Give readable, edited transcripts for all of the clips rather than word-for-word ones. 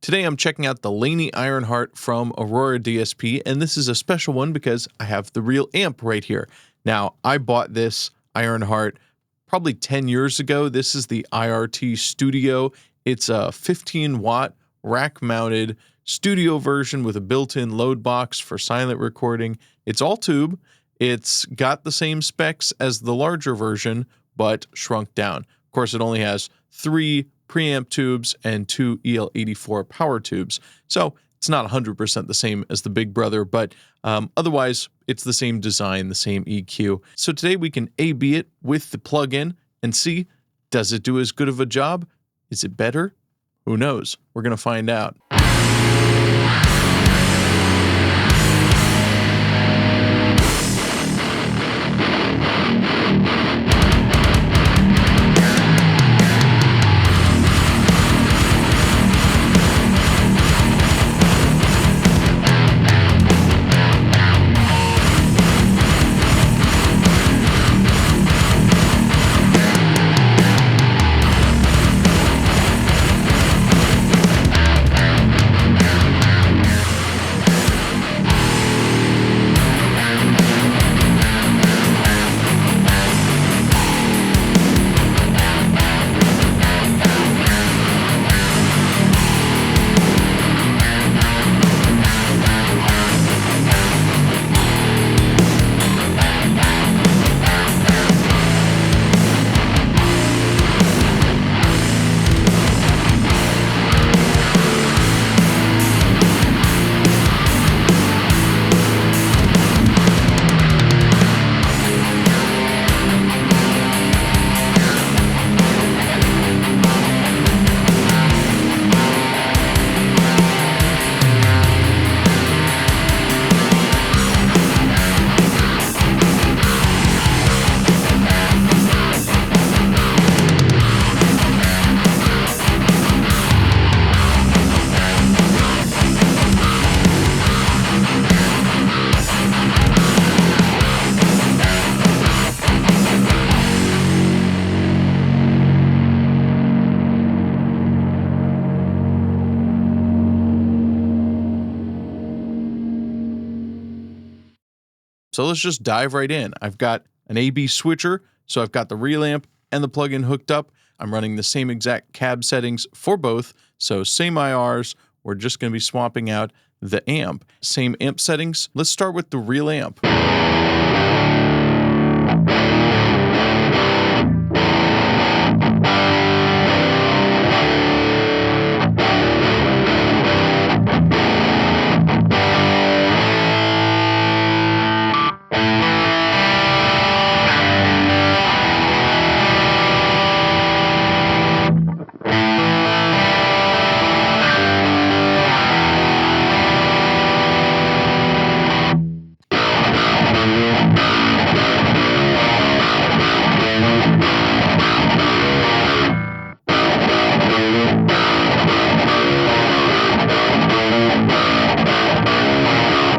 Today I'm checking out the Laney IRONHEART from Aurora DSP, and this is a special one because I have the real amp right here. Now, I bought this IRONHEART probably 10 years ago. This is the IRT Studio. It's a 15-watt rack-mounted studio version with a built-in load box for silent recording. It's all tube. It's got the same specs as the larger version, but shrunk down. Of course, it only has 3 preamp tubes and 2 EL84 power tubes. So it's not 100% the same as the big brother, but otherwise it's the same design, the same EQ. So today we can A/B it with the plugin and see, does it do as good of a job? Is it better? Who knows? We're going to find out. So let's just dive right in. I've got an A/B switcher, so I've got the real amp and the plugin hooked up. I'm running the same exact cab settings for both, so same IRs. We're just going to be swapping out the amp. Same amp settings. Let's start with the real amp.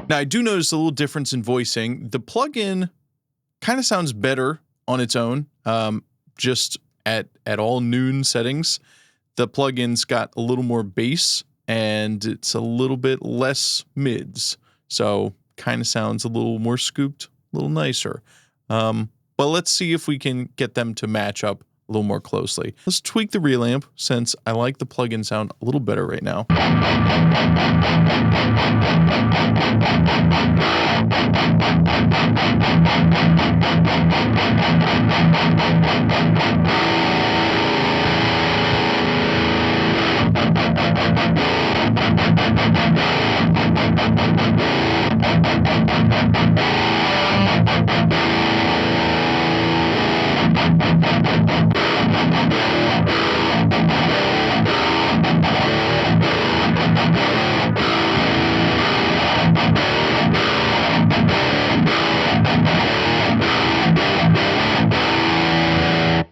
Now, I do notice a little difference in voicing. The plugin kind of sounds better on its own, just at all noon settings. The plugin's got a little more bass, and it's a little bit less mids. So kind of sounds a little more scooped, a little nicer. But let's see if we can get them to match up a little more closely. Let's tweak the real amp, since I like the plugin sound a little better right now.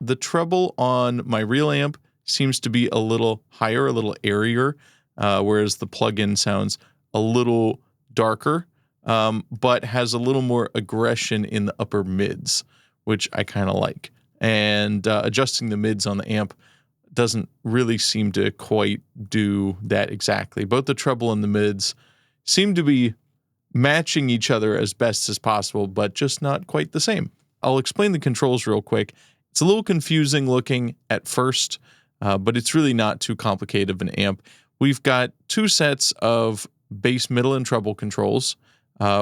The treble on my real amp seems to be a little higher, a little airier, whereas the plugin sounds a little darker, but has a little more aggression in the upper mids, which I kind of like. And adjusting the mids on the amp doesn't really seem to quite do that exactly. Both the treble and the mids seem to be matching each other as best as possible, but just not quite the same. I'll explain the controls real quick. It's a little confusing looking at first, but it's really not too complicated of an amp. We've got 2 sets of bass, middle, and treble controls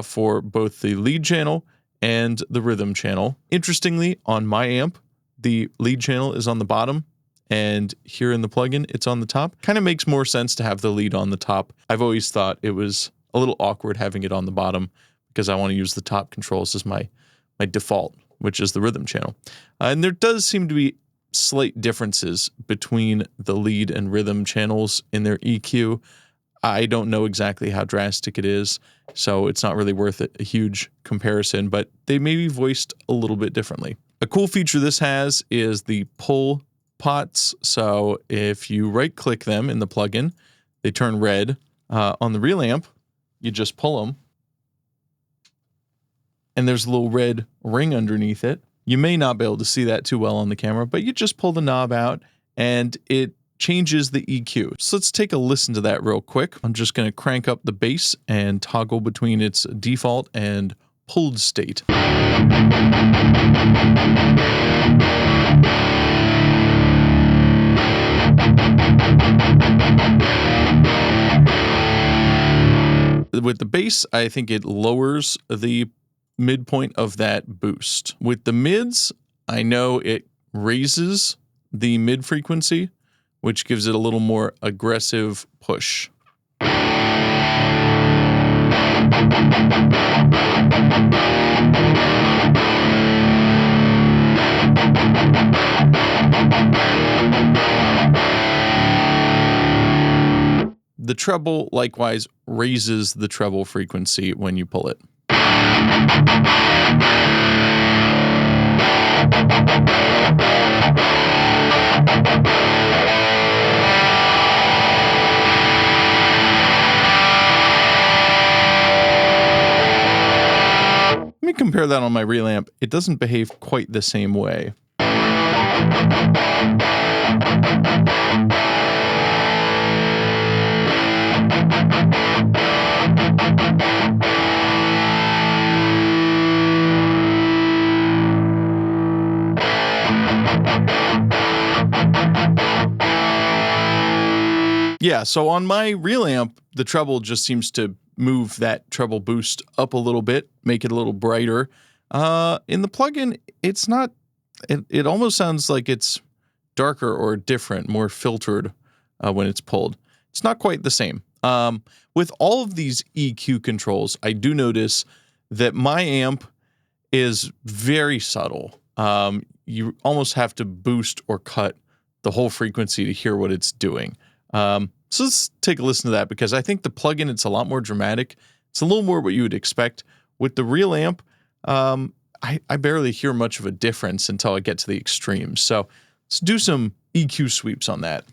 for both the lead channel and the rhythm channel. Interestingly, on my amp, the lead channel is on the bottom, and here in the plugin, it's on the top. Kind of makes more sense to have the lead on the top. I've always thought it was a little awkward having it on the bottom because I want to use the top controls as my default, which is the rhythm channel. And there does seem to be slight differences between the lead and rhythm channels in their EQ. I don't know exactly how drastic it is, so it's not really worth a huge comparison, but they may be voiced a little bit differently. A cool feature this has is the pull pots. So if you right-click them in the plugin, they turn red. On the real amp, you just pull them, and there's a little red ring underneath it. You may not be able to see that too well on the camera, but you just pull the knob out, and it changes the EQ. So let's take a listen to that real quick. I'm just going to crank up the bass and toggle between its default and pulled state. With the bass, I think it lowers the midpoint of that boost. With the mids, I know it raises the mid frequency, which gives it a little more aggressive push. The treble likewise raises the treble frequency when you pull it. Let me compare that on my real amp. It doesn't behave quite the same way. Yeah, so on my real amp, the treble just seems to move that treble boost up a little bit, make it a little brighter. In the plugin, it's not, it almost sounds like it's darker or different, more filtered when it's pulled. It's not quite the same. With all of these EQ controls, I do notice that my amp is very subtle. You almost have to boost or cut the whole frequency to hear what it's doing. So let's take a listen to that, because I think the plugin, it's a lot more dramatic. It's a little more what you would expect. With the real amp, I barely hear much of a difference until I get to the extremes. So let's do some EQ sweeps on that.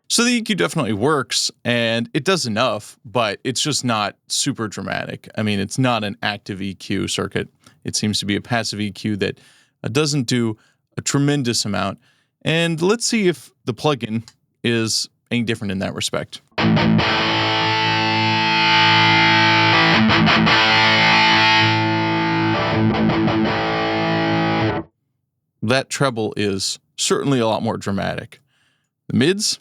So the EQ definitely works, and it does enough, but it's just not super dramatic. I mean, it's not an active EQ circuit. It seems to be a passive EQ that doesn't do a tremendous amount. And let's see if the plugin is any different in that respect. That treble is certainly a lot more dramatic. The mids,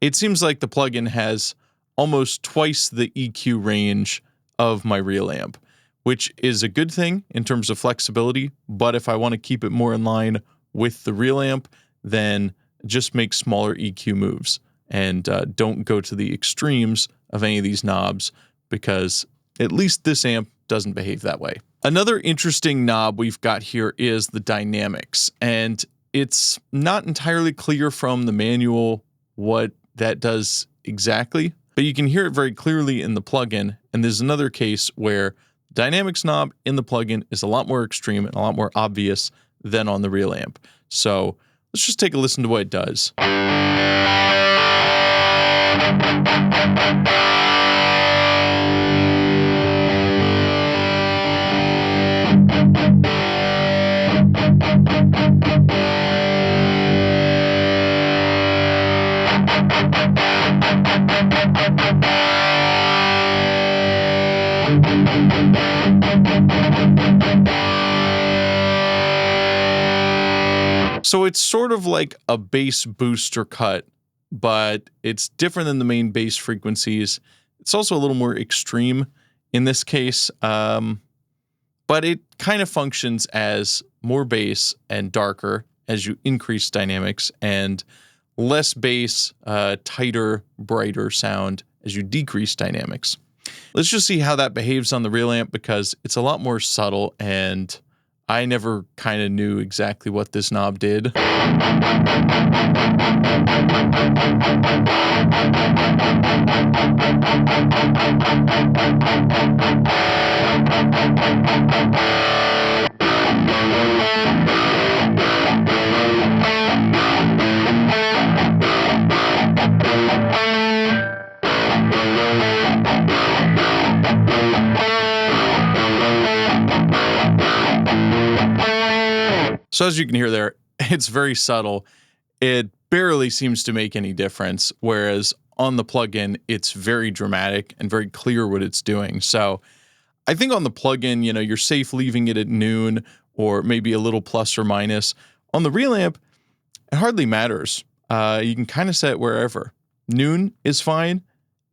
It seems like the plugin has almost twice the EQ range of my real amp, which is a good thing in terms of flexibility, but if I want to keep it more in line with the real amp, then just make smaller EQ moves and don't go to the extremes of any of these knobs, because at least this amp doesn't behave that way. Another interesting knob we've got here is the dynamics, and it's not entirely clear from the manual what that does exactly, but you can hear it very clearly in the plugin. And there's another case where dynamics knob in the plugin is a lot more extreme and a lot more obvious than on the real amp. So let's just take a listen to what it does. So it's sort of like a bass booster cut, but it's different than the main bass frequencies. It's also a little more extreme in this case, but it kind of functions as more bass and darker as you increase dynamics, and less bass, tighter, brighter sound as you decrease dynamics. Let's just see how that behaves on the real amp, because it's a lot more subtle, and I never kind of knew exactly what this knob did. So as you can hear there, it's very subtle. It barely seems to make any difference, whereas on the plugin, it's very dramatic and very clear what it's doing. So I think on the plugin, you're safe leaving it at noon or maybe a little plus or minus. On the real amp, it hardly matters. You can kind of set it wherever. Noon is fine.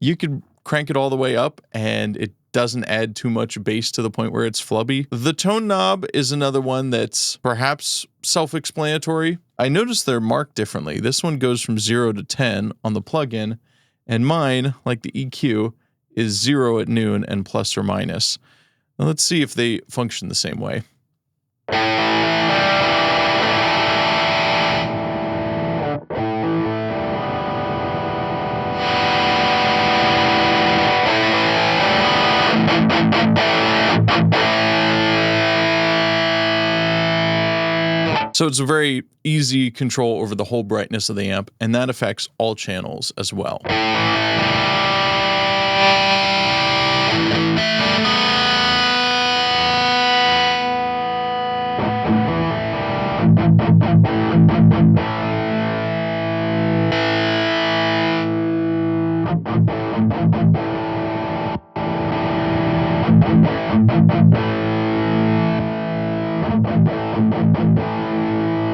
You could crank it all the way up and it doesn't add too much bass to the point where it's flubby. The tone knob is another one that's perhaps self-explanatory. I noticed they're marked differently. This one goes from 0 to 10 on the plugin, and mine, like the EQ, is 0 at noon and plus or minus. Now let's see if they function the same way. So it's a very easy control over the whole brightness of the amp, and that affects all channels as well.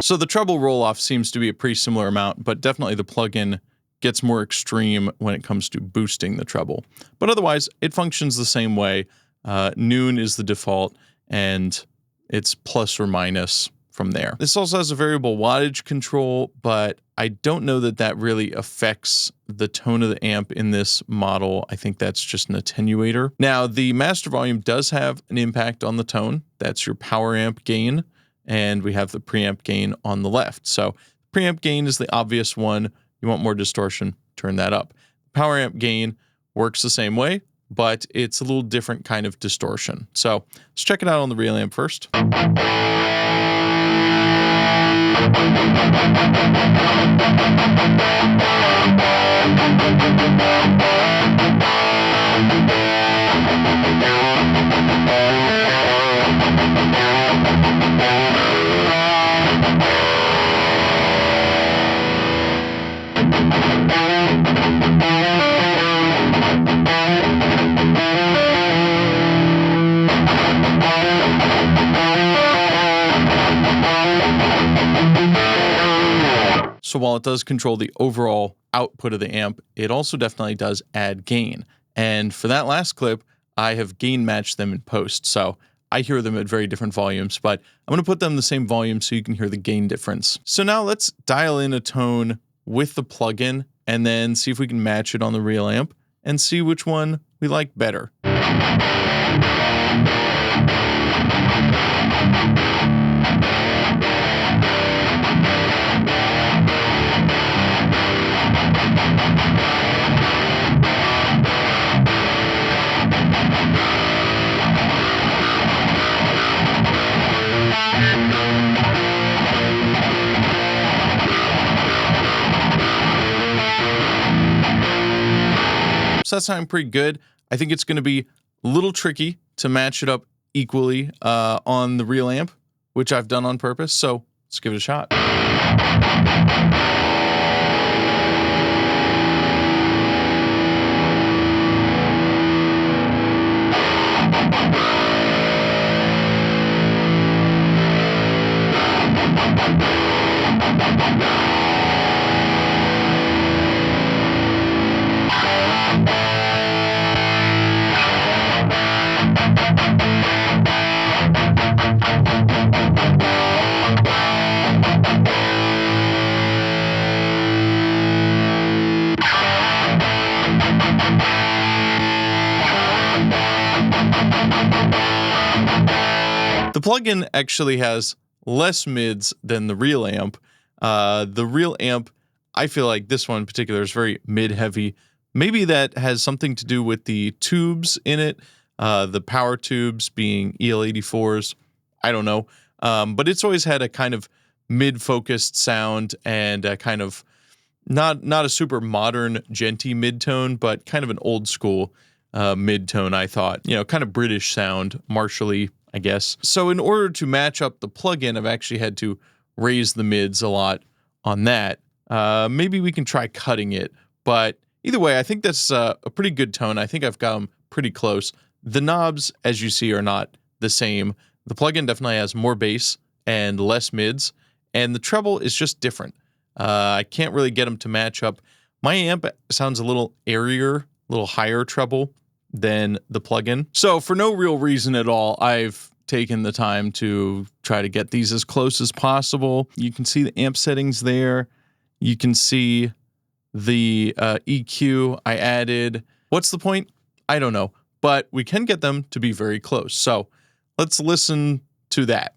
So the treble roll-off seems to be a pretty similar amount, but definitely the plugin gets more extreme when it comes to boosting the treble. But otherwise, it functions the same way. Noon is the default, and it's plus or minus from there. This also has a variable wattage control, but I don't know that that really affects the tone of the amp in this model. I think that's just an attenuator. Now, the master volume does have an impact on the tone. That's your power amp gain. And we have the preamp gain on the left. So preamp gain is the obvious one. You want more distortion, turn that up. Power amp gain works the same way, but it's a little different kind of distortion. So let's check it out on the real amp first. So while it does control the overall output of the amp, it also definitely does add gain. And for that last clip, I have gain matched them in post. So I hear them at very different volumes, but I'm going to put them the same volume so you can hear the gain difference. So now let's dial in a tone with the plugin and then see if we can match it on the real amp and see which one we like better. So that's sounding pretty good. I think it's going to be a little tricky to match it up equally on the real amp, which I've done on purpose. So let's give it a shot. The plugin actually has less mids than the real amp. The real amp, I feel like this one in particular is very mid-heavy. Maybe that has something to do with the tubes in it, the power tubes being EL84s. I don't know. But it's always had a kind of mid-focused sound and a kind of not a super modern djenty mid-tone, but kind of an old school mid-tone, I thought. You know, kind of British sound, martially, I guess. So in order to match up the plugin, I've actually had to raise the mids a lot on that. Maybe we can try cutting it, but either way, I think that's a pretty good tone. I think I've got them pretty close. The knobs, as you see, are not the same. The plugin definitely has more bass and less mids, and the treble is just different. I can't really get them to match up. My amp sounds a little airier, a little higher treble than the plugin. So for no real reason at all, I've taken the time to try to get these as close as possible. You can see the amp settings there. You can see the EQ I added. What's the point? I don't know, but we can get them to be very close. So let's listen to that.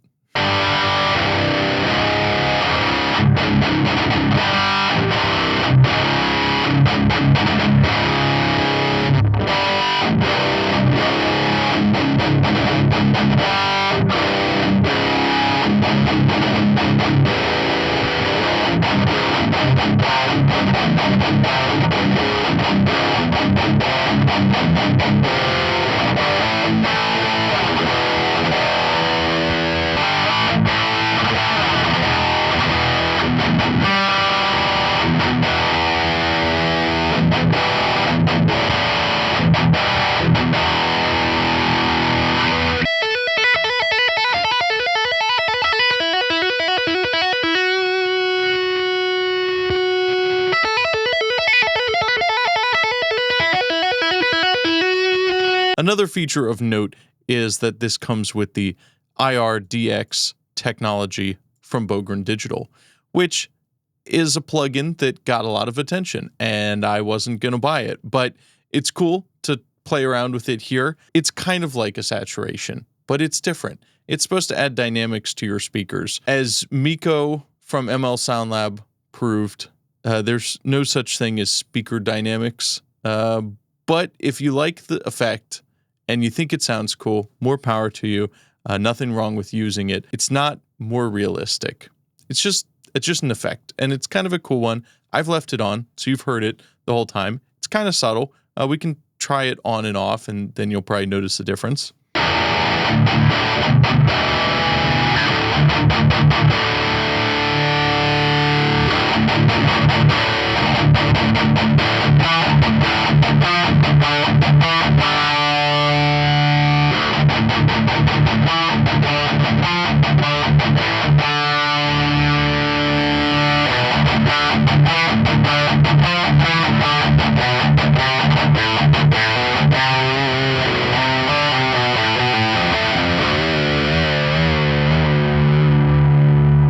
Another feature of note is that this comes with the IRDX technology from Bogren Digital, which is a plugin that got a lot of attention, and I wasn't going to buy it, but it's cool to play around with it here. It's kind of like a saturation, but it's different. It's supposed to add dynamics to your speakers. As Miko from ML Sound Lab proved, there's no such thing as speaker dynamics, but if you like the effect and you think it sounds cool, more power to you. Nothing wrong with using it. It's not more realistic. It's just an effect, and it's kind of a cool one. I've left it on, so you've heard it the whole time. It's kind of subtle. We can try it on and off, and then you'll probably notice the difference.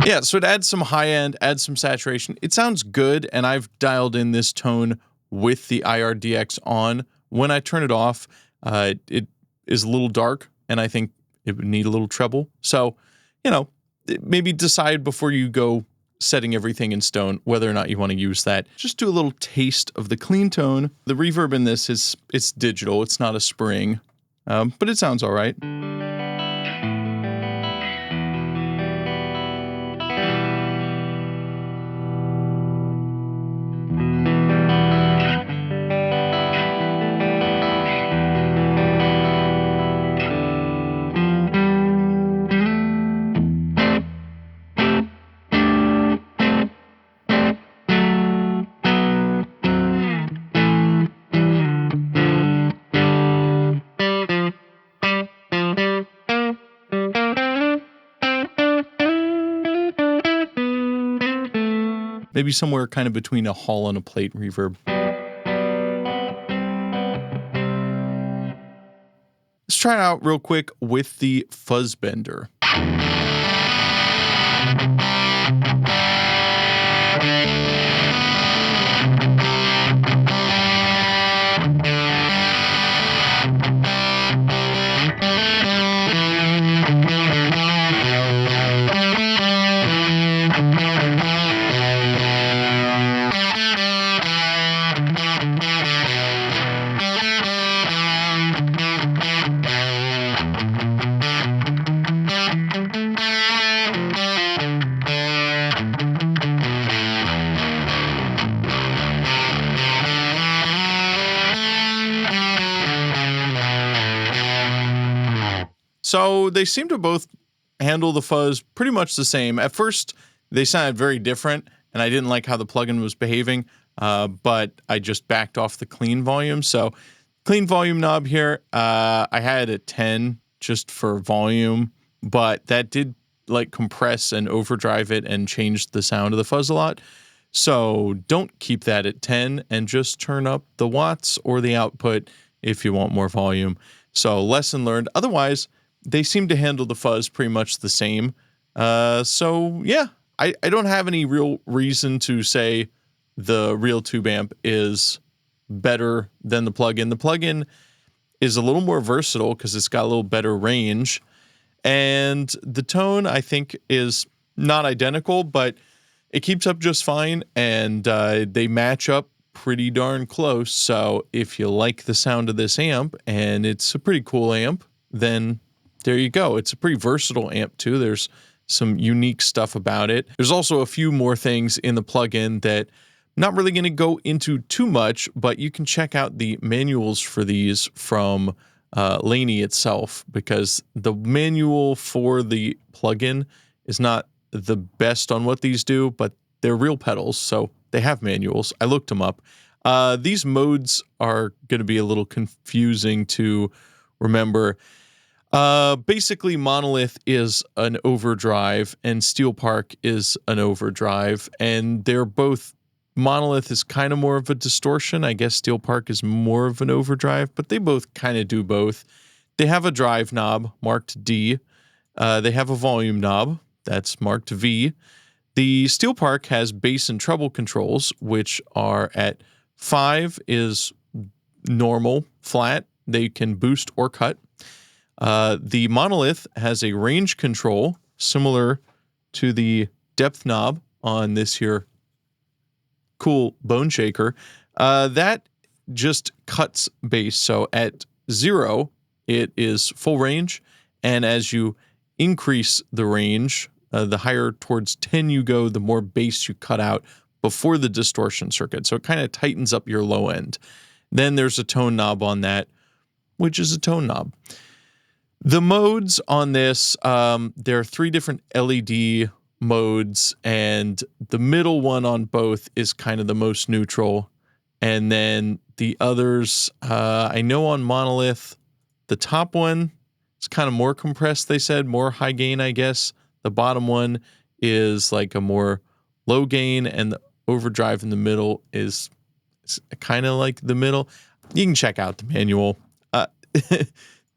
Yeah, so it adds some high end, adds some saturation. It sounds good, and I've dialed in this tone with the IRDX on. When I turn it off, it is a little dark, and I think it would need a little treble. So, maybe decide before you go setting everything in stone whether or not you want to use that. Just do a little taste of the clean tone. The reverb in this it's digital. It's not a spring, but it sounds all right. Maybe somewhere kind of between a hall and a plate reverb. Let's try it out real quick with the fuzz bender. So they seem to both handle the fuzz pretty much the same. At first, they sounded very different, and I didn't like how the plugin was behaving, but I just backed off the clean volume. So clean volume knob here, I had it at 10 just for volume, but that did like compress and overdrive it and change the sound of the fuzz a lot. So don't keep that at 10 and just turn up the watts or the output if you want more volume. So lesson learned. Otherwise, they seem to handle the fuzz pretty much the same. So yeah, I don't have any real reason to say the real tube amp is better than the plugin. The plugin is a little more versatile because it's got a little better range. And the tone, I think, is not identical, but it keeps up just fine. And they match up pretty darn close. So if you like the sound of this amp, and it's a pretty cool amp, then there you go. It's a pretty versatile amp too. There's some unique stuff about it. There's also a few more things in the plugin that I'm not really going to go into too much, but you can check out the manuals for these from Laney itself, because the manual for the plugin is not the best on what these do, but they're real pedals, so they have manuals. I looked them up. These modes are going to be a little confusing to remember. Basically, Monolith is an overdrive and Steel Park is an overdrive, and they're both. Monolith is kind of more of a distortion. I guess Steel Park is more of an overdrive, but they both kind of do both. They have a drive knob marked D. They have a volume knob that's marked V. The Steel Park has bass and treble controls, which are at 5 is normal, flat. They can boost or cut. The Monolith has a range control similar to the depth knob on this here cool bone shaker. That just cuts bass. So at 0, it is full range. And as you increase the range, the higher towards 10 you go, the more bass you cut out before the distortion circuit. So it kind of tightens up your low end. Then there's a tone knob on that, which is a tone knob. The modes on this, there are 3 different LED modes, and the middle one on both is kind of the most neutral. And then the others, I know on Monolith, the top one is kind of more compressed, they said, more high gain, I guess. The bottom one is like a more low gain, and the overdrive in the middle is kind of like the middle. You can check out the manual.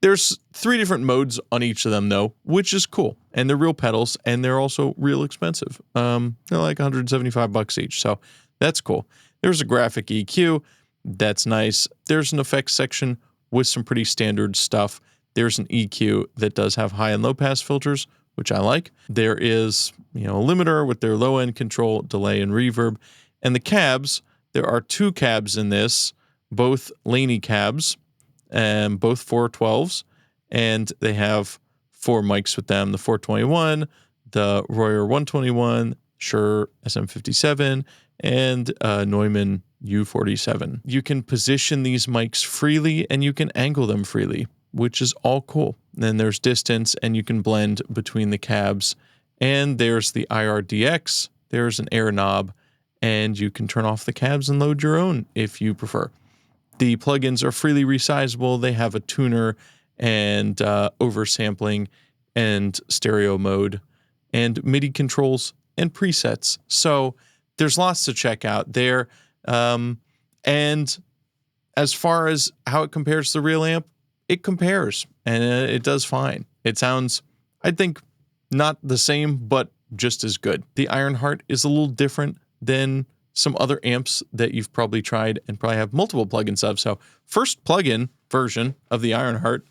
There's 3 different modes on each of them though, which is cool. And they're real pedals, and they're also real expensive. They're like $175 each, so that's cool. There's a graphic EQ, that's nice. There's an effects section with some pretty standard stuff. There's an EQ that does have high and low pass filters, which I like. There is, a limiter with their low end control, delay, and reverb. And the cabs, there are 2 cabs in this, both Laney cabs, and both 412s, and they have 4 mics with them: the 421, the Royer 121, Shure SM57, and Neumann U47. You can position these mics freely, and you can angle them freely, which is all cool. Then there's distance, and you can blend between the cabs. And there's the IRDX. There's an air knob, and you can turn off the cabs and load your own if you prefer. The plugins are freely resizable. They have a tuner and oversampling and stereo mode and MIDI controls and presets. So there's lots to check out there. And as far as how it compares to the real amp, it compares, and it does fine. It sounds, I think, not the same, but just as good. The IRONHEART is a little different than some other amps that you've probably tried and probably have multiple plugins of. So first plugin version of the IRONHEART.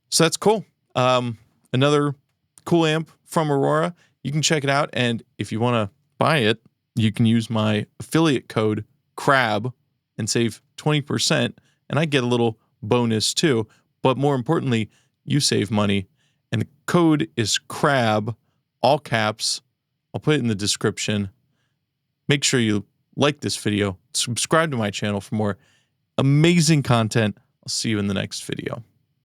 So that's cool. Another cool amp from Aurora. You can check it out, and if you want to buy it, you can use my affiliate code CRAB and save 20%, and I get a little bonus too. But more importantly, you save money, and the code is CRAB, all caps. I'll put it in the description. Make sure you like this video, subscribe to my channel for more amazing content. I'll see you in the next video.